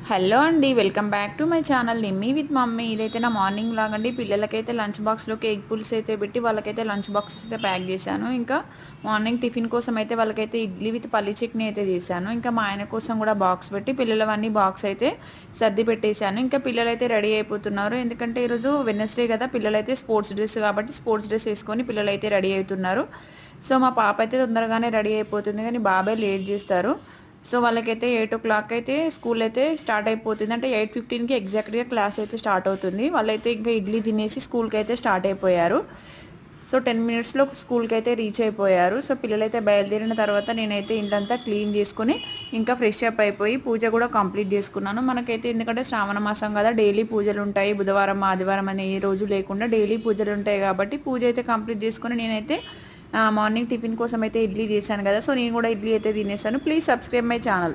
Hello అండి, welcome back to my channel Nimmi with mummy. ఇదైతే నా మార్నింగ్ లాగండి. పిల్లలకైతే లంచ్ బాక్స్లోకి ఎగ్ పుల్స్ అయితే పెట్టి వాళ్ళకైతే లంచ్ బాక్సెస్ అయితే ప్యాక్ చేశాను. ఇంకా మార్నింగ్ టిఫిన్ కోసం అయితే వాళ్ళకైతే ఇడ్లీ విత్ పల్లి చట్నీ అయితే చేశాను. ఇంకా మా ఆయన కోసం కూడా బాక్స్ పెట్టి పిల్లలవన్నీ బాక్స్ అయితే సర్ది పెట్టేశాను. ఇంకా పిల్లలైతే రెడీ అయిపోతున్నారు. ఎందుకంటే ఈరోజు వెడ్నెస్డే కదా, పిల్లలైతే స్పోర్ట్స్ డ్రెస్ కాబట్టి స్పోర్ట్స్ డ్రెస్ వేసుకొని పిల్లలైతే రెడీ అవుతున్నారు. సో మా పాప అయితే తొందరగానే రెడీ అయిపోతుంది, కానీ బాబాయ్ లేట్ చేస్తారు. సో వాళ్ళకైతే 8 o'clock అయితే స్కూల్ అయితే స్టార్ట్ అయిపోతుంది. అంటే 8:15కి ఎగ్జాక్ట్గా క్లాస్ అయితే స్టార్ట్ అవుతుంది. వాళ్ళైతే ఇంకా ఇడ్లీ తినేసి స్కూల్కి అయితే స్టార్ట్ అయిపోయారు. సో 10 minutesలో స్కూల్కి అయితే రీచ్ అయిపోయారు. సో పిల్లలైతే బయలుదేరిన తర్వాత నేనైతే ఇంటంతా క్లీన్ చేసుకుని ఇంకా ఫ్రెష్ అప్ అయిపోయి పూజ కూడా కంప్లీట్ చేసుకున్నాను. మనకైతే ఎందుకంటే శ్రావణ మాసం కదా, డైలీ పూజలు ఉంటాయి. బుధవారం ఆదివారం అనే ఏ రోజు లేకుండా డైలీ పూజలు ఉంటాయి కాబట్టి పూజ అయితే కంప్లీట్ చేసుకుని నేనైతే మార్నింగ్ టిఫిన్ కోసం అయితే ఇడ్లీ చేశాను కదా, సో నేను కూడా ఇడ్లీ అయితే తినేసాను. Please subscribe my channel.